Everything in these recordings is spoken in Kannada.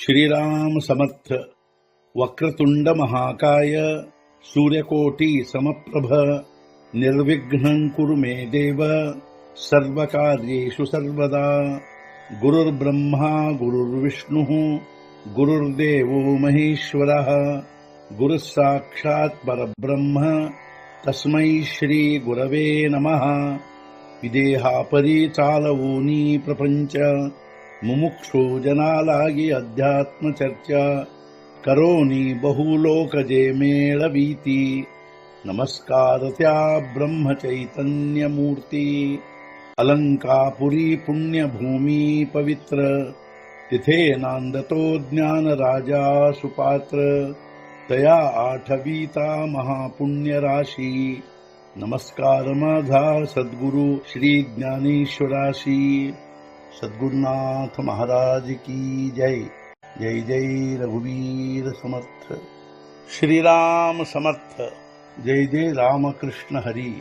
श्रीराम समर्थ। वक्रतुंड महाकाय सूर्यकोटि समप्रभ निर्विघ्नं कुरु मे देव सर्वकार्येषु सर्वदा। गुरुर्ब्रह्मा गुरुर्विष्णुः गुरुर्देवो महेश्वरः गुरुः साक्षात् परब्रह्म तस्मै श्री गुरवे नमः। विदेहापरि चालवूनी प्रपंच मुमुक्षु जनालागी अध्यात्म चर्चा करोनी बहुलोकजे मेळवीती। नमस्कार त्या ब्रह्म चैतन्य मूर्ती अलंकापुरी पुण्यभूमी पवित्र तिथे नांदतो ज्ञान राजा सुपात्र तया आठवीता महापुण्य राशी। नमस्कार माझा सद्गुरु श्री ज्ञानेश्वराशी। सद्गुरुनाथ महाराज की जय। जय जय रघुवीर समर्थ। श्रीराम समर्थ। जय जय रामकृष्ण हरी।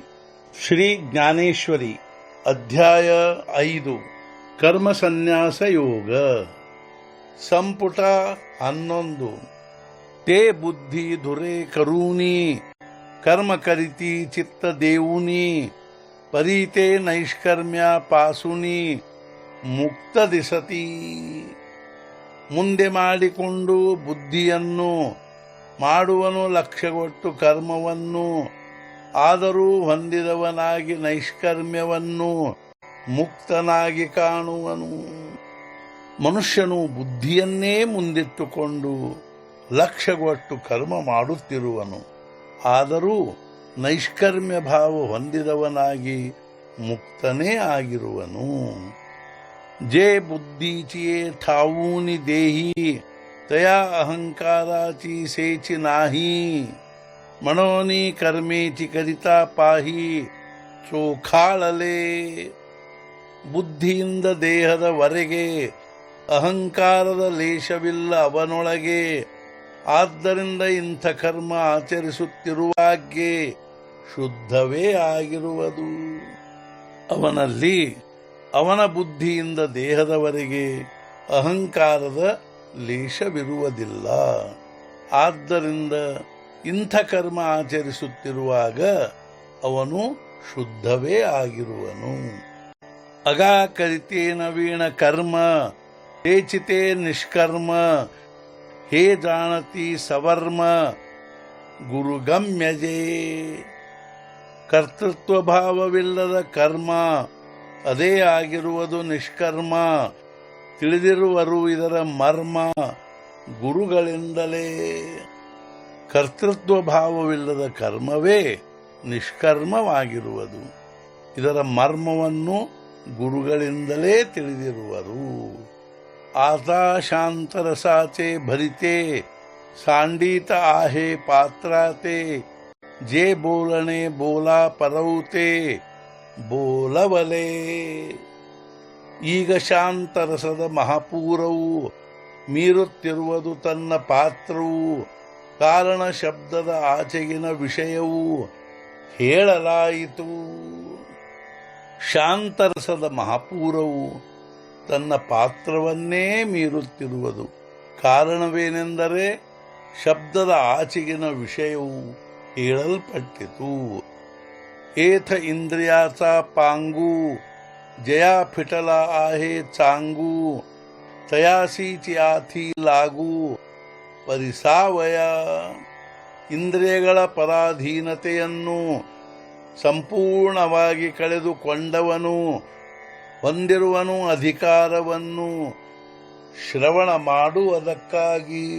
श्री ज्ञानेश्वरी अध्याय 5 कर्म संन्यास योग संपुಟ 11। ते बुद्धी धुरे करूनी कर्म करीती चित्त देऊनी परीते नैष्कर्म्या पासुनी ಮುಕ್ತ ದಿಸತಿ। ಮುಂದೆ ಮಾಡಿಕೊಂಡು ಬುದ್ಧಿಯನ್ನು ಮಾಡುವನು ಲಕ್ಷ್ಯಗೊಟ್ಟು ಕರ್ಮವನ್ನು ಆದರೂ ಹೊಂದಿದವನಾಗಿ ನೈಷ್ಕರ್ಮ್ಯವನ್ನು ಮುಕ್ತನಾಗಿ ಕಾಣುವನು। ಮನುಷ್ಯನು ಬುದ್ಧಿಯನ್ನೇ ಮುಂದಿಟ್ಟುಕೊಂಡು ಲಕ್ಷ್ಯಗೊಟ್ಟು ಕರ್ಮ ಮಾಡುತ್ತಿರುವನು, ಆದರೂ ನೈಷ್ಕರ್ಮ್ಯ ಭಾವ ಹೊಂದಿದವನಾಗಿ ಮುಕ್ತನೇ ಆಗಿರುವನು। जे बुद्धीची ठाऊनी देही तया अहंकाराची सेची नाही। मनोनी कर्मेची करिता पाही चोखाळले। ಬುದ್ಧಿಯಿಂದ ದೇಹದವರೆಗೆ ಅಹಂಕಾರದ ಲೇಷವಿಲ್ಲ ಅವನೊಳಗೆ, ಆದ್ದರಿಂದ ಇಂಥ ಕರ್ಮ ಆಚರಿಸುತ್ತಿರುವಾಗ್ಗೆ ಶುದ್ಧವೇ ಆಗಿರುವುದು ಅವನಲ್ಲಿ। ಅವನ ಬುದ್ಧಿಯಿಂದ ದೇಹದವರೆಗೆ ಅಹಂಕಾರದ ಲೇಷವಿರುವುದಿಲ್ಲ, ಆದ್ದರಿಂದ ಇಂಥ ಕರ್ಮ ಆಚರಿಸುತ್ತಿರುವಾಗ ಅವನು ಶುದ್ಧವೇ ಆಗಿರುವನು। ಅಗಾಕರಿತೇ ನವೀನ ಕರ್ಮ ಹೇಚಿತೆ ನಿಷ್ಕರ್ಮ ಹೇ ಜಾಣತಿ ಸವರ್ಮ ಗುರುಗಮ್ಯಜೇ। ಕರ್ತೃತ್ವ ಭಾವವಿಲ್ಲದ ಕರ್ಮ ಅದೇ ಆಗಿರುವುದು ನಿಷ್ಕರ್ಮ, ತಿಳಿದಿರುವರು ಇದರ ಮರ್ಮ ಗುರುಗಳಿಂದಲೇ। ಕರ್ತೃತ್ವ ಭಾವವಿಲ್ಲದ ಕರ್ಮವೇ ನಿಷ್ಕರ್ಮವಾಗಿರುವುದು, ಇದರ ಮರ್ಮವನ್ನು ಗುರುಗಳಿಂದಲೇ ತಿಳಿದಿರುವರು। आता शांतरसाचे भरिते सांडित आहे पात्राते, जे बोलणे बोला परवते ಬೋಲವಲೆ। ಈಗ ಶಾಂತರಸದ ಮಹಾಪೂರವು ಮೀರುತ್ತಿರುವುದು ತನ್ನ ಪಾತ್ರವು, ಕಾರಣ ಶಬ್ದದ ಆಚೆಗಿನ ವಿಷಯವು ಹೇಳಲಾಯಿತು। ಶಾಂತರಸದ ಮಹಾಪೂರವು ತನ್ನ ಪಾತ್ರವನ್ನೇ ಮೀರುತ್ತಿರುವುದು, ಕಾರಣವೇನೆಂದರೆ ಶಬ್ದದ ಆಚೆಗಿನ ವಿಷಯವು ಹೇಳಲ್ಪಟ್ಟಿತು। ಏಥ ಇಂದ್ರಿಯಾचा पांगू जया फिटला आहे चांगू, तयासीची आथी लागू ಪರಿಸಾವಯ। ಇಂದ್ರಿಯಗಳ ಪರಾಧೀನತೆಯನ್ನು ಸಂಪೂರ್ಣವಾಗಿ ಕಳೆದುಕೊಂಡವನು ಹೊಂದಿರುವನು ಅಧಿಕಾರವನ್ನು ಶ್ರವಣ ಮಾಡುವುದಕ್ಕಾಗಿ।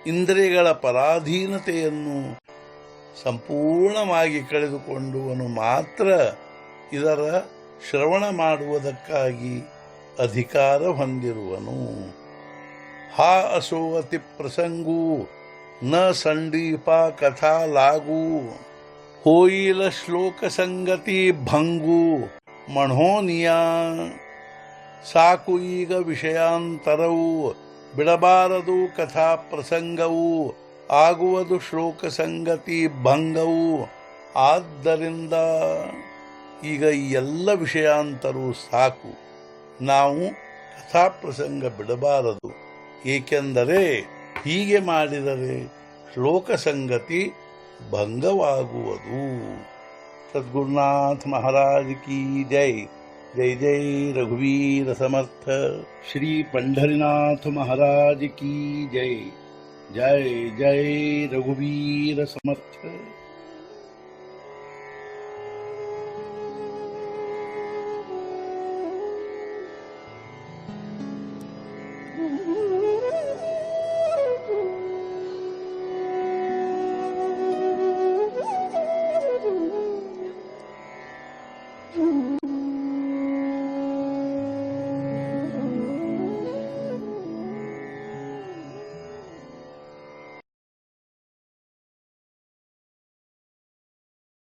ಇಂದ್ರಿಯಗಳ ಪರಾಧೀನತೆಯನ್ನು ಸಂಪೂರ್ಣವಾಗಿ ಕಳೆದುಕೊಂಡವನು ಮಾತ್ರ ಇದರ ಶ್ರವಣ ಮಾಡುವುದಕ್ಕಾಗಿ ಅಧಿಕಾರ ಹೊಂದಿರುವನು। ಹಾ असो अति प्रसंगू न संडीपा कथा लागू, होईल श्लोक संगती भंगू म्हणोनिया। ಸಾಕು ಈಗ ವಿಷಯಾಂತರವು ಬಿಡಬಾರದು ಕಥಾ ಪ್ರಸಂಗವು, ಆಗುವುದು ಶ್ಲೋಕ ಸಂಗತಿ ಭಂಗವು। ಆದ್ದರಿಂದ ಈಗ ಈ ಎಲ್ಲ ವಿಷಯಾಂತರವು ಸಾಕು, ನಾವು ಕಥಾಪ್ರಸಂಗ ಬಿಡಬಾರದು. ಏಕೆಂದರೆ ಹೀಗೆ ಮಾಡಿದರೆ ಶ್ಲೋಕ ಸಂಗತಿ ಭಂಗವಾಗುವುದು. ಸದ್ಗುರುನಾಥ ಮಹಾರಾಜ್ ಕಿ ಜೈ. ಜೈ ಜೈ ರಘುವೀರ ಸಮರ್ಥ. ಶ್ರೀ पंढरीनाथ महाराज की जय. जय जय रघुवीर समर्थ.